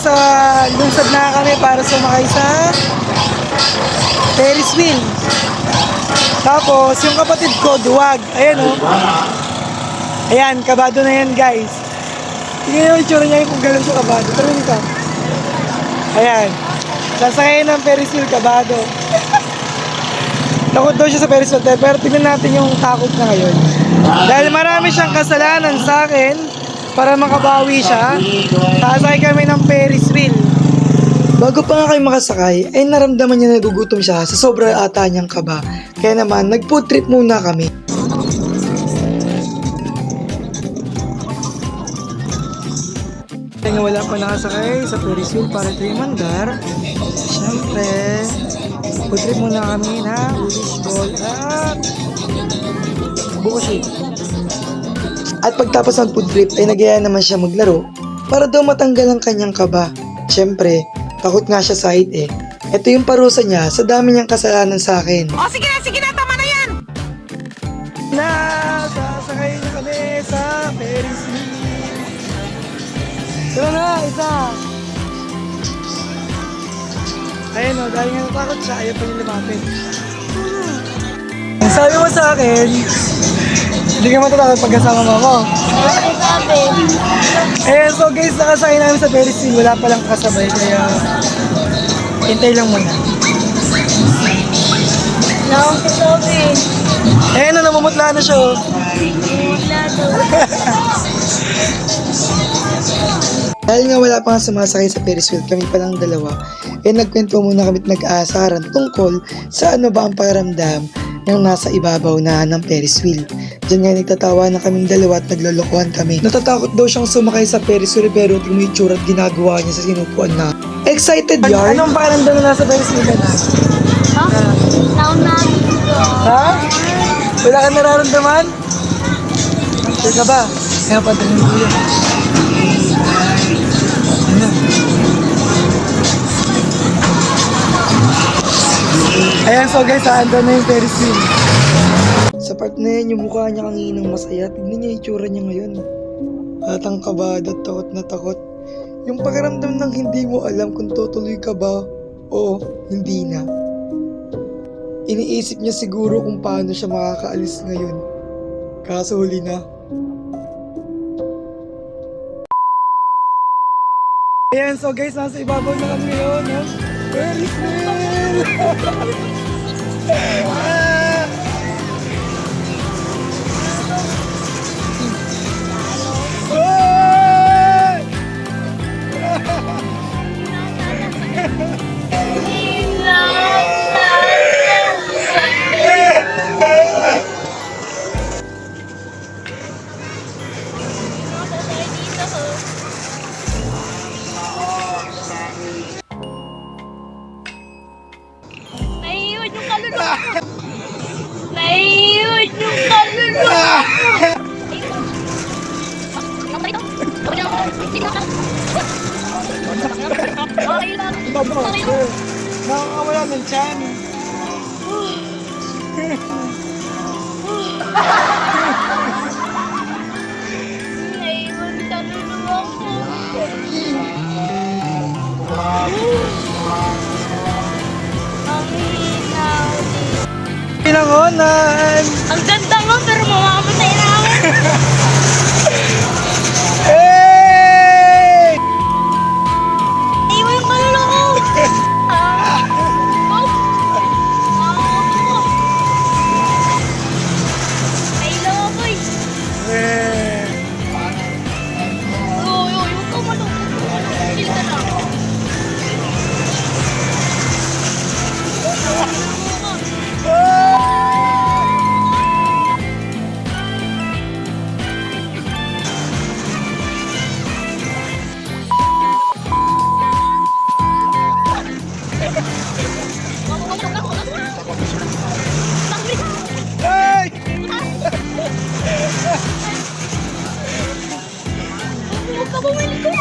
nasa lunsad na kami para sumakay sa Ferris wheel. Tapos, yung kapatid ko, duwag. Ayan o. Ayan, kabado na yan guys. Tingnan yung itsura niya kung gano'n siya kabado. Tara nito. Ayan. Sasakay ng Ferris wheel, kabado. Takot daw siya sa Ferris wheel. Pero tingnan natin yung takot na ngayon. Dahil marami siyang kasalanan sa akin, para makabawi siya, sasakay kami ng Ferris wheel. Bago pa nga kayo makasakay, ay naramdaman niya na nagugutom siya sa sobra ata niyang kaba. Kaya naman, nag-food trip muna kami. Kaya nga wala pa nakasakay sa Ferris wheel para ito yung mandar. Siyempre, food trip muna kami na Wish Ball at Bukusit. At pagtapos ng food trip ay nagyaya naman siya maglaro para daw matanggal ang kanyang kaba. Siyempre, takot nga siya sa height eh. Ito yung parusa niya sa dami niyang kasalanan sa akin. O sige na, tama na yan! Sasakay na kami sa Ferris wheel. Tara na, isa! Ayun o, dahil nga natakot siya, ayaw pa niya lumapit. Ang sabi mo sa akin, hindi ka matatakot pag kasama mo ako. Ayan, so guys, nakasakay namin sa Ferris wheel. Wala palang kasabay, kaya hintay lang muna. Ayan na, namumutla na siya. Dahil nga wala pa nga sumasakay sa Ferris wheel, kami palang dalawa, nagkwento muna kami at nag-aasaran tungkol sa ano ba ang pakiramdam ng nasa ibabaw na ng Ferris wheel. Diyan nga nagtatawa na kaming dalawa at naglolokohan kami. Natatakot daw siyang sumakay sa Ferris wheel pero tingnan mo yung tsura at ginagawa niya sa sinupuan na. Excited yard? Anong pakiramdam na nasa Ferris wheel ka na? Ha? Naunawin ko. Ha? Wala ka nararamdaman? Sure ka ba? Kaya pa tingin ko yun. Ayan, so guys, andun na yung Ferris wheel. Sa part na yan, yung mukha niya kanginang masaya. Tignan niya yung itsura niya ngayon. Batang kabado, takot na takot. Yung pakiramdam ng hindi mo alam kung tutuloy ka ba o hindi na. Iniisip niya siguro kung paano siya makakaalis ngayon. Kaso huli na. Ayan, so guys, nasa ibabaw na kami ngayon, no? Ferris wheel! Naiiwan yung kaluluwa. Naiiwan yung kaluluwa. Nakakawala ng tiyan. Naiiwan yung kaluluwa ko. Ang hinaw. Pinangonan! Ang ganda mo pero mamamatay na ako. Hey! Naiiwan yung kaluluwa ko. Naiilaw ako eh. Eh, Yung kumalong. Chill ka lang. Hey! Huwag ka bumili ko.